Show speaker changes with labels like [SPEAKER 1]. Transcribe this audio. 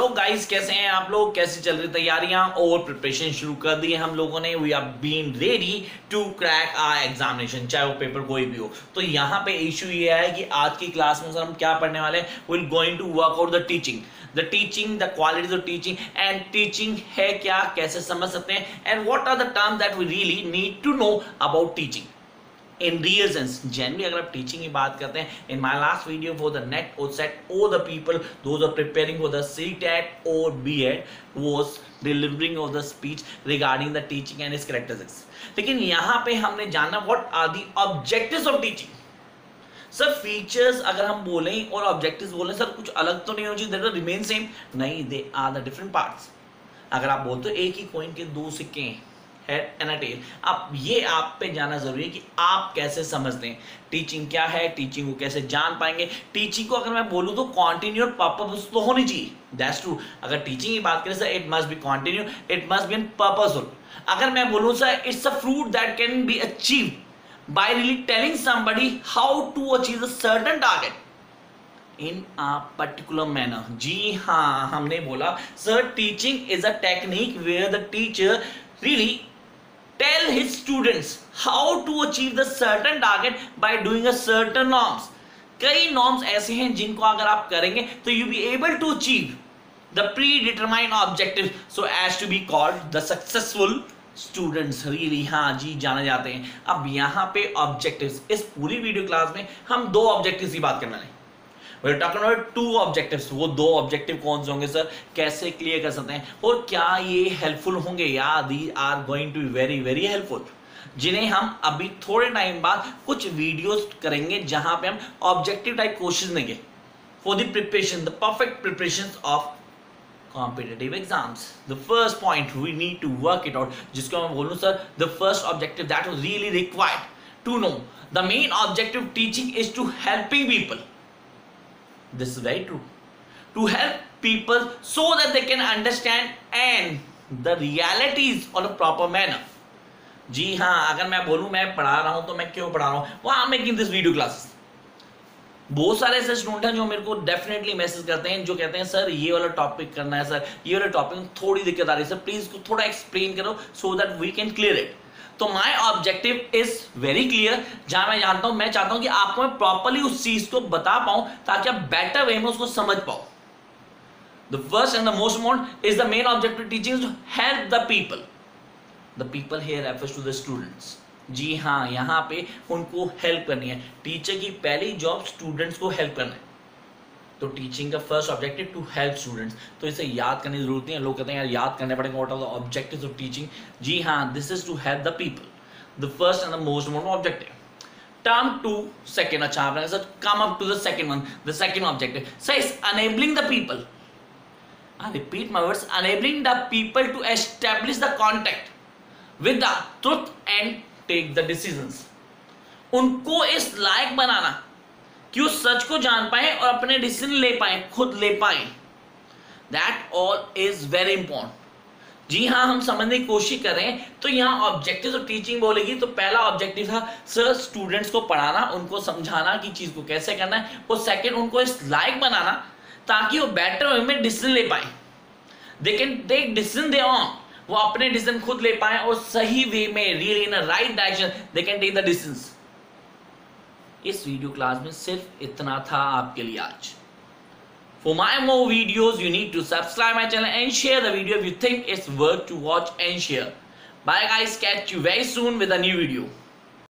[SPEAKER 1] Hello guys, कैसे हैं आप लोग? कैसे चल रही तैयारियां और प्रिपरेशन शुरू कर दी है हम लोगों ने? We are been ready to crack our examination, चाहे वो पेपर कोई भी हो। तो यहाँ पे इशू ये है कि आज की क्लास में सर हम क्या पढ़ने वाले हैं? Will going to work out the teaching, the qualities of teaching, and teaching है क्या, कैसे समझ सकते हैं, and what are the terms that we really need to know about teaching in real sense. Generally अगर आप टीचिंग की बात करते हैं, in my last video for the NET or SET or the people those are preparing for the CTET or BEd was delivering of the speech regarding the teaching and its characteristics. लेकिन यहाँ पे हमने जाना what are the objectives of teaching. Sir features अगर हम बोलें और objectives बोलें, सर कुछ अलग तो नहीं होनी चाहिए, दैट रिमेन सेम? नहीं, they are the different parts. अगर आप बोलते हो एक ही कॉइन के दो सिक्के हैं, हेड एंड अ टेल, अब ये आप पे जाना जरूरी है कि आप कैसे समझते हैं टीचिंग क्या है, टीचिंग को कैसे जान पाएंगे। टीचिंग को अगर मैं बोलूं तो कॉन्टिन्यू और पर्पस तो होनी चाहिए, दैट्स ट्रू। अगर टीचिंग की बात करें sir, it must be continue, it must be purposeful. अगर मैं बोलूं sir, it's a fruit that can be achieved by really telling somebody how to achieve a certain target in a particular manner. जी हाँ, हमने बोला sir teaching is a technique where the teacher really tell his students how to achieve the certain target by doing a certain norms. कई norms ऐसे हैं जिनको अगर आप करेंगे तो you be able to achieve the predetermined objective so as to be called the successful students. really हाँ जी, जाने जाते हैं। अब यहाँ पे objectives, इस पूरी वीडियो क्लास में हम दो objectives की बात करने वाले हैं। We're talking about two objectives. वो दो ऑब्जेक्टिव कौन से होंगे सर, कैसे क्लियर कर सकते हैं और क्या ये हेल्पफुल होंगे? या these are going to be very very helpful, जिन्हें हम अभी थोड़े टाइम बाद कुछ वीडियोस करेंगे जहां पे हम ऑब्जेक्टिव टाइप क्वेश्चन देंगे for the preparation, the perfect preparation of competitive exams. The first point we need to work it out, जिसको मैं बोलूं sir the first objective that was really required to know, the main objective teaching is to helping people. This is very true. To help people so that they can understand and the realities on a proper manner. जी हाँ, अगर मैं बोलूँ मैं पढ़ा रहा हूँ तो मैं क्यों पढ़ा रहा हूँ, why making this video classes. बहुत सारे ऐसे स्टूडेंट हैं जो मेरे को डेफिनेटली मैसेज करते हैं, जो कहते हैं सर ये वाला टॉपिक करना है, सर ये वाला टॉपिक में थोड़ी दिक्कत आ रही है, सर प्लीज इसको थोड़ा एक्सप्लेन करो so that we can clear it. तो my objective is very clear, जहां मैं जानता हूं, मैं चाहता हूं कि आपको मैं प्रॉपर्ली उस चीज को बता पाऊं ताकि आप बेटर वे में उसको समझ पाओ। The first and the most important is the main objective teaching to help the people. The people here refers to the students. जी हाँ, यहाँ पे उनको हेल्प करनी है। टीचर की पहली जॉब स्टूडेंट्स को हेल्प करना है, तो टीचिंग का first objective to help students. तो इसे याद करने की जरूरत नहीं है। लोग कहते हैं यार याद करने पड़ेंगे what are the objectives of teaching. जी हाँ, this is to help the people, the first and the most important objective. Term to second, अच्छा आपने sir come up to the second one, the second objective sir is enabling the people, I repeat my words, enabling the people to establish the contact with the truth and take the decisions. उनको इस लायक बनाना कि वो सच को जान पाए और अपने decision ले पाए, खुद ले पाए। That all is very important. जी हाँ, हम समझने की कोशिश कर रहे हैं। तो यहाँ ऑब्जेक्टिव ऑफ टीचिंग बोलेगी तो पहला ऑब्जेक्टिव था सर स्टूडेंट्स को पढ़ाना, उनको समझाना कि चीज को कैसे करना है, और सेकंड उनको इस लायक बनाना ताकि वो बेटर वे में डिसीजन ले पाए। They can take decision their own, वो अपने डिसीजन खुद ले पाए और सही वे में, really in a right direction they can take the decisions. इस वीडियो क्लास में सिर्फ इतना था आपके लिए आज। For my more videos, you need to subscribe my channel and share the video if you think it's worth to watch and share. Bye guys, catch you very soon with a new video.